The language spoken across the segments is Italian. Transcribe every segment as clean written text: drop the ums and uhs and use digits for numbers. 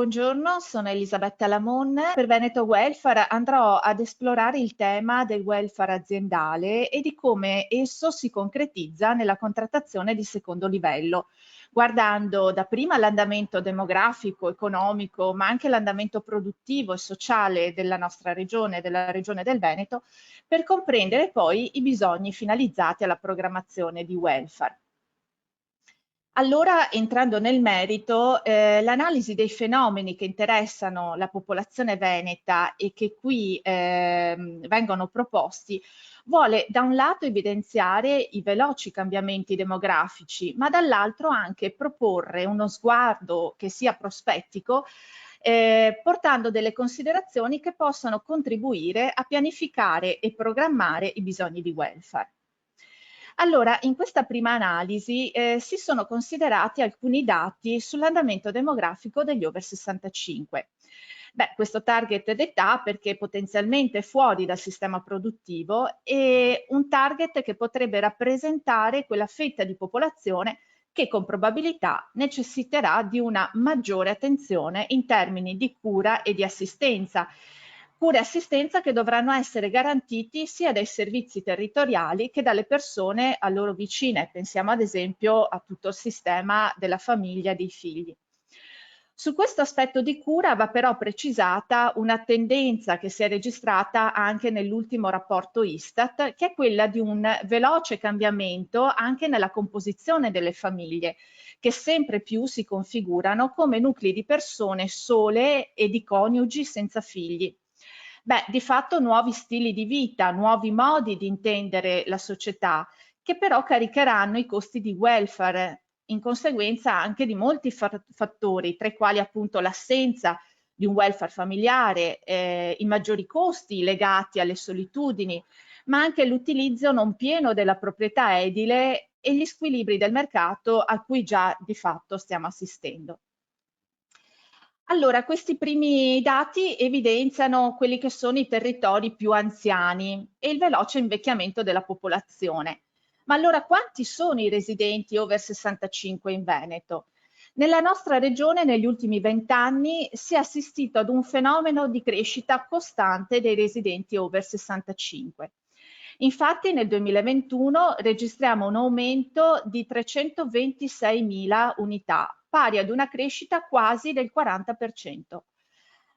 Buongiorno, sono Elisabetta Lamon. Per Veneto Welfare andrò ad esplorare il tema del welfare aziendale e di come esso si concretizza nella contrattazione di secondo livello, guardando dapprima l'andamento demografico, economico, ma anche l'andamento produttivo e sociale della nostra regione, della regione del Veneto, per comprendere poi i bisogni finalizzati alla programmazione di welfare. Allora, entrando nel merito, l'analisi dei fenomeni che interessano la popolazione veneta e che qui vengono proposti vuole da un lato evidenziare i veloci cambiamenti demografici, ma dall'altro anche proporre uno sguardo che sia prospettico, portando delle considerazioni che possano contribuire a pianificare e programmare i bisogni di welfare. Allora, in questa prima analisi si sono considerati alcuni dati sull'andamento demografico degli over 65. Beh, questo target d'età perché potenzialmente fuori dal sistema produttivo e un target che potrebbe rappresentare quella fetta di popolazione che con probabilità necessiterà di una maggiore attenzione in termini di cura e di assistenza. Cura e assistenza che dovranno essere garantiti sia dai servizi territoriali che dalle persone a loro vicine. Pensiamo ad esempio a tutto il sistema della famiglia e dei figli. Su questo aspetto di cura va però precisata una tendenza che si è registrata anche nell'ultimo rapporto Istat, che è quella di un veloce cambiamento anche nella composizione delle famiglie, che sempre più si configurano come nuclei di persone sole e di coniugi senza figli. Beh, di fatto nuovi stili di vita, nuovi modi di intendere la società, che però caricheranno i costi di welfare, in conseguenza anche di molti fattori, tra i quali appunto l'assenza di un welfare familiare, i maggiori costi legati alle solitudini, ma anche l'utilizzo non pieno della proprietà edile e gli squilibri del mercato a cui già di fatto stiamo assistendo. Allora, questi primi dati evidenziano quelli che sono i territori più anziani e il veloce invecchiamento della popolazione. Ma allora quanti sono i residenti over 65 in Veneto? Nella nostra regione negli ultimi 20 anni si è assistito ad un fenomeno di crescita costante dei residenti over 65. Infatti nel 2021 registriamo un aumento di 326.000 unità, pari ad una crescita quasi del 40%.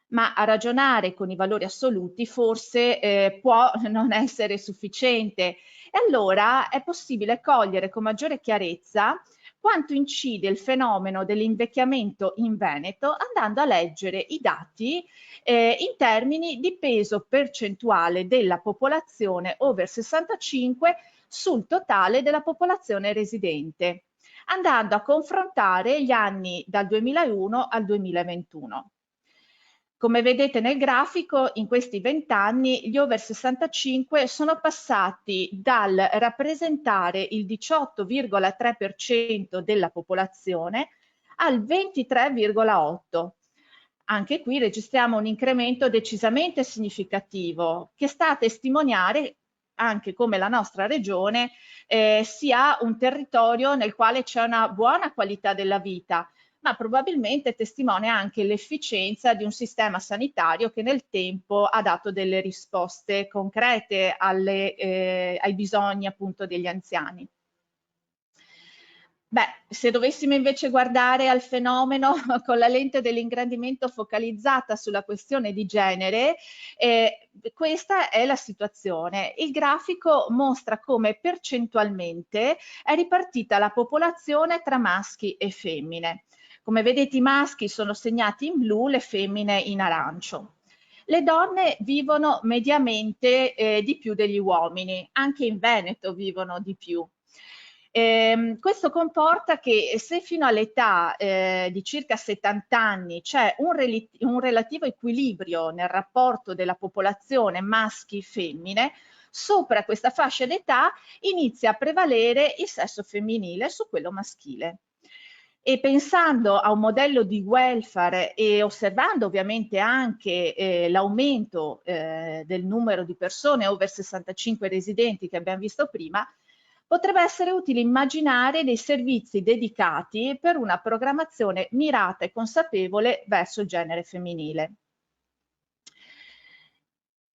Ma a ragionare con i valori assoluti forse può non essere sufficiente. E allora è possibile cogliere con maggiore chiarezza quanto incide il fenomeno dell'invecchiamento in Veneto andando a leggere i dati in termini di peso percentuale della popolazione over 65 sul totale della popolazione residente, andando a confrontare gli anni dal 2001 al 2021. Come vedete nel grafico, in questi 20 anni gli over 65 sono passati dal rappresentare il 18,3% della popolazione al 23,8%. Anche qui registriamo un incremento decisamente significativo che sta a testimoniare anche come la nostra regione sia un territorio nel quale c'è una buona qualità della vita, ma probabilmente testimonia anche l'efficienza di un sistema sanitario che nel tempo ha dato delle risposte concrete ai bisogni appunto degli anziani. Beh, se dovessimo invece guardare al fenomeno con la lente dell'ingrandimento focalizzata sulla questione di genere, questa è la situazione. Il grafico mostra come percentualmente è ripartita la popolazione tra maschi e femmine. Come vedete i maschi sono segnati in blu, le femmine in arancio. Le donne vivono mediamente di più degli uomini, anche in Veneto vivono di più. Questo comporta che se fino all'età di circa 70 anni c'è un relativo equilibrio nel rapporto della popolazione maschi-femmine, sopra questa fascia d'età inizia a prevalere il sesso femminile su quello maschile. E pensando a un modello di welfare e osservando ovviamente anche l'aumento del numero di persone over 65 residenti che abbiamo visto prima, potrebbe essere utile immaginare dei servizi dedicati per una programmazione mirata e consapevole verso il genere femminile.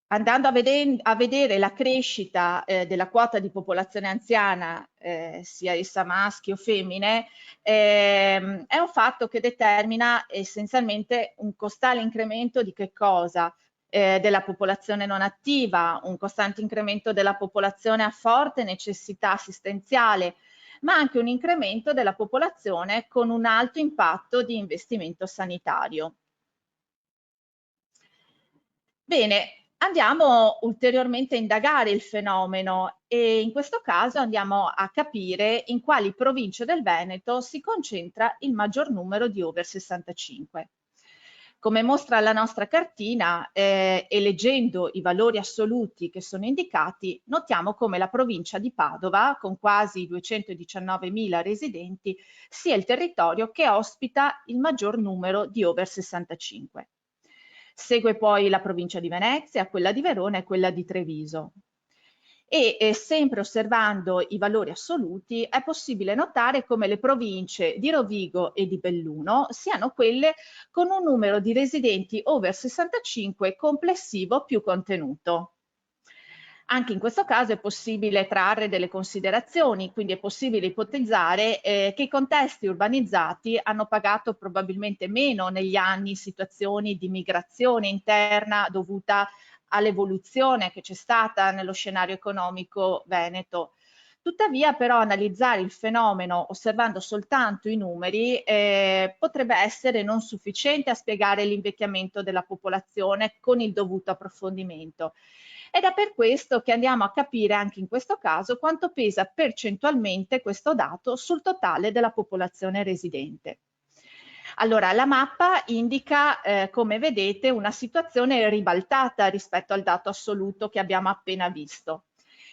Andando a vedere la crescita della quota di popolazione anziana, sia essa maschi o femmine, è un fatto che determina essenzialmente un costante incremento di che cosa? Della popolazione non attiva, un costante incremento della popolazione a forte necessità assistenziale, ma anche un incremento della popolazione con un alto impatto di investimento sanitario. Bene, andiamo ulteriormente a indagare il fenomeno e in questo caso andiamo a capire in quali province del Veneto si concentra il maggior numero di over 65. Come mostra la nostra cartina e leggendo i valori assoluti che sono indicati, notiamo come la provincia di Padova, con quasi 219.000 residenti, sia il territorio che ospita il maggior numero di over 65. Segue poi la provincia di Venezia, quella di Verona e quella di Treviso. E sempre osservando i valori assoluti è possibile notare come le province di Rovigo e di Belluno siano quelle con un numero di residenti over 65 complessivo più contenuto. Anche in questo caso è possibile trarre delle considerazioni, quindi è possibile ipotizzare che i contesti urbanizzati hanno pagato probabilmente meno negli anni situazioni di migrazione interna dovuta all'evoluzione che c'è stata nello scenario economico veneto. Tuttavia però analizzare il fenomeno osservando soltanto i numeri potrebbe essere non sufficiente a spiegare l'invecchiamento della popolazione con il dovuto approfondimento. Ed è per questo che andiamo a capire anche in questo caso quanto pesa percentualmente questo dato sul totale della popolazione residente. Allora, la mappa indica, come vedete, una situazione ribaltata rispetto al dato assoluto che abbiamo appena visto.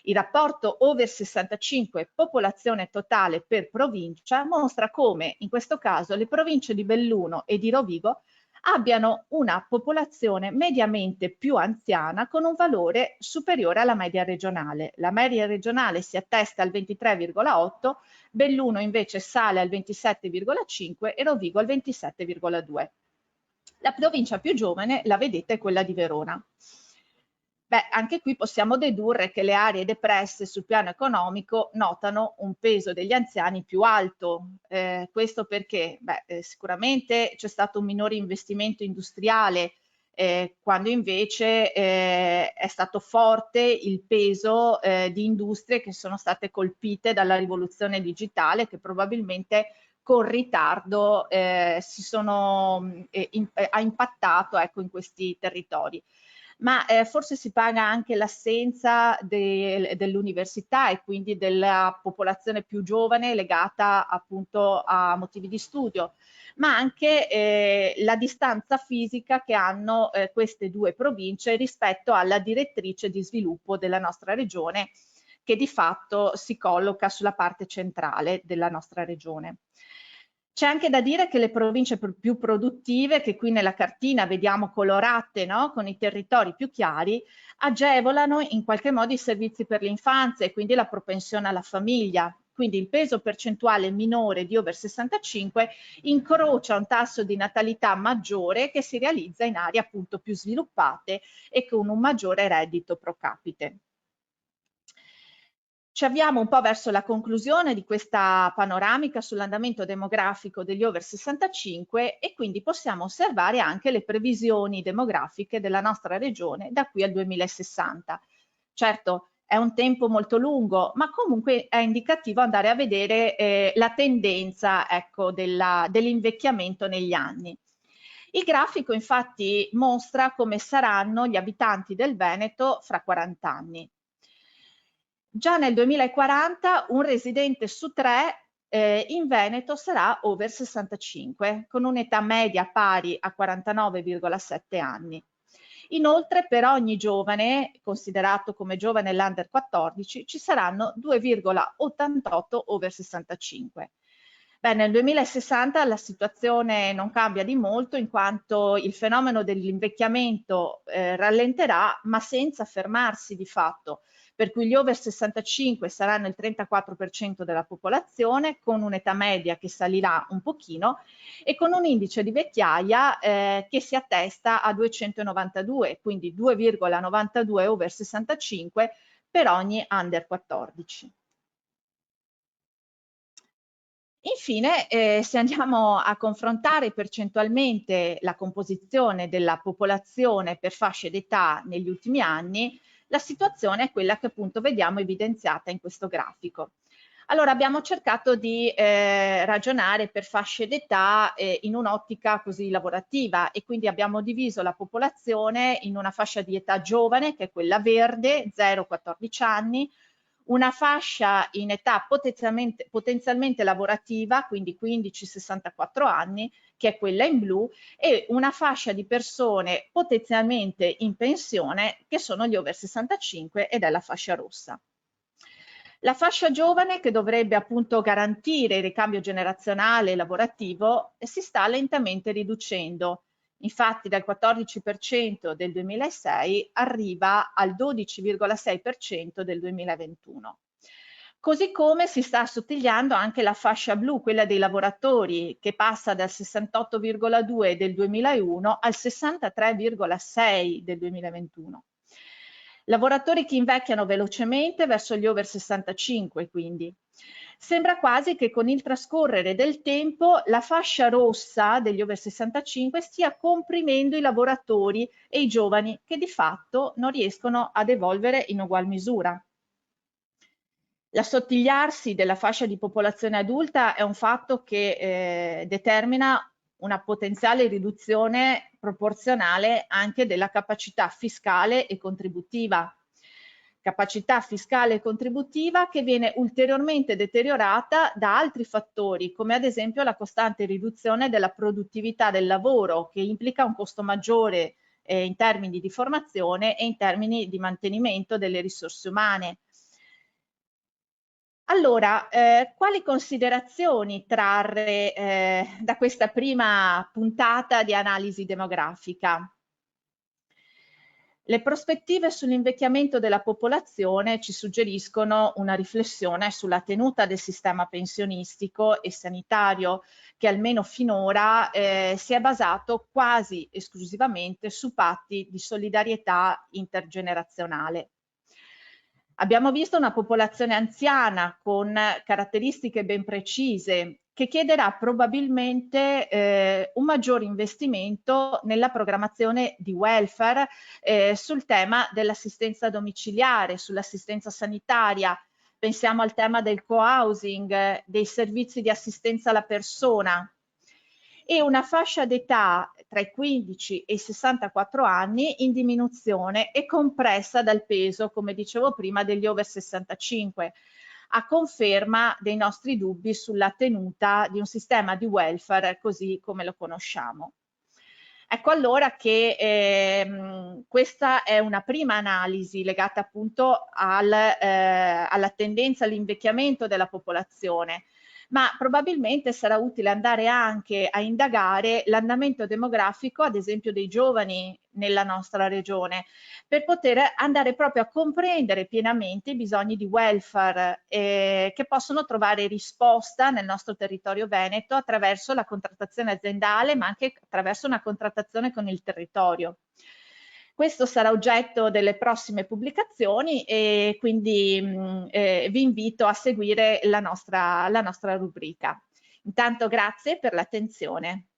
Il rapporto over 65 popolazione totale per provincia mostra come, in questo caso, le province di Belluno e di Rovigo abbiano una popolazione mediamente più anziana con un valore superiore alla media regionale. La media regionale si attesta al 23,8, Belluno invece sale al 27,5 e Rovigo al 27,2. La provincia più giovane, la vedete, è quella di Verona. Beh, anche qui possiamo dedurre che le aree depresse sul piano economico notano un peso degli anziani più alto. Questo perché? Sicuramente c'è stato un minore investimento industriale, quando invece è stato forte il peso di industrie che sono state colpite dalla rivoluzione digitale, che probabilmente con ritardo ha impattato, ecco, in questi territori. Ma forse si paga anche l'assenza dell'università e quindi della popolazione più giovane legata appunto a motivi di studio, ma anche la distanza fisica che hanno queste due province rispetto alla direttrice di sviluppo della nostra regione, che di fatto si colloca sulla parte centrale della nostra regione. C'è anche da dire che le province più produttive, che qui nella cartina vediamo colorate, no? Con i territori più chiari, agevolano in qualche modo i servizi per l'infanzia e quindi la propensione alla famiglia. Quindi il peso percentuale minore di over 65 incrocia un tasso di natalità maggiore che si realizza in aree appunto più sviluppate e con un maggiore reddito pro capite. Ci avviamo un po' verso la conclusione di questa panoramica sull'andamento demografico degli over 65 e quindi possiamo osservare anche le previsioni demografiche della nostra regione da qui al 2060. Certo, è un tempo molto lungo, ma comunque è indicativo andare a vedere la tendenza, ecco, dell'invecchiamento negli anni. Il grafico infatti mostra come saranno gli abitanti del Veneto fra 40 anni. Già nel 2040 un residente su 3 in Veneto sarà over 65, con un'età media pari a 49,7 anni. Inoltre per ogni giovane, considerato come giovane l'under 14, ci saranno 2,88 over 65. Beh, nel 2060 la situazione non cambia di molto in quanto il fenomeno dell'invecchiamento rallenterà, ma senza fermarsi di fatto, per cui gli over 65 saranno il 34% della popolazione, con un'età media che salirà un pochino e con un indice di vecchiaia che si attesta a 292, quindi 2,92 over 65 per ogni under 14. Infine, se andiamo a confrontare percentualmente la composizione della popolazione per fasce d'età negli ultimi anni, la situazione è quella che appunto vediamo evidenziata in questo grafico. Allora abbiamo cercato di ragionare per fasce d'età in un'ottica così lavorativa e quindi abbiamo diviso la popolazione in una fascia di età giovane, che è quella verde, 0-14 anni, una fascia in età potenzialmente lavorativa, quindi 15-64 anni, che è quella in blu, e una fascia di persone potenzialmente in pensione, che sono gli over 65 ed è la fascia rossa. La fascia giovane, che dovrebbe appunto garantire il ricambio generazionale e lavorativo, si sta lentamente riducendo. Infatti dal 14% del 2006 arriva al 12,6% del 2021. Così come si sta assottigliando anche la fascia blu, quella dei lavoratori, che passa dal 68,2 del 2001 al 63,6 del 2021. Lavoratori che invecchiano velocemente verso gli over 65, quindi. Sembra quasi che con il trascorrere del tempo la fascia rossa degli over 65 stia comprimendo i lavoratori e i giovani che di fatto non riescono ad evolvere in ugual misura. L'assottigliarsi della fascia di popolazione adulta è un fatto che determina una potenziale riduzione proporzionale anche della capacità fiscale e contributiva. Capacità fiscale e contributiva che viene ulteriormente deteriorata da altri fattori, come ad esempio la costante riduzione della produttività del lavoro, che implica un costo maggiore in termini di formazione e in termini di mantenimento delle risorse umane. Allora, quali considerazioni trarre da questa prima puntata di analisi demografica? Le prospettive sull'invecchiamento della popolazione ci suggeriscono una riflessione sulla tenuta del sistema pensionistico e sanitario, che almeno finora si è basato quasi esclusivamente su patti di solidarietà intergenerazionale. Abbiamo visto una popolazione anziana con caratteristiche ben precise che chiederà probabilmente un maggior investimento nella programmazione di welfare sul tema dell'assistenza domiciliare, sull'assistenza sanitaria. Pensiamo al tema del co-housing, dei servizi di assistenza alla persona, e una fascia d'età tra i 15 e i 64 anni in diminuzione e compressa dal peso, come dicevo prima, degli over 65, a conferma dei nostri dubbi sulla tenuta di un sistema di welfare così come lo conosciamo. Ecco allora che questa è una prima analisi legata appunto alla tendenza all'invecchiamento della popolazione, ma probabilmente sarà utile andare anche a indagare l'andamento demografico, ad esempio dei giovani nella nostra regione, per poter andare proprio a comprendere pienamente i bisogni di welfare che possono trovare risposta nel nostro territorio veneto attraverso la contrattazione aziendale, ma anche attraverso una contrattazione con il territorio. Questo sarà oggetto delle prossime pubblicazioni e quindi vi invito a seguire la nostra rubrica. Intanto grazie per l'attenzione.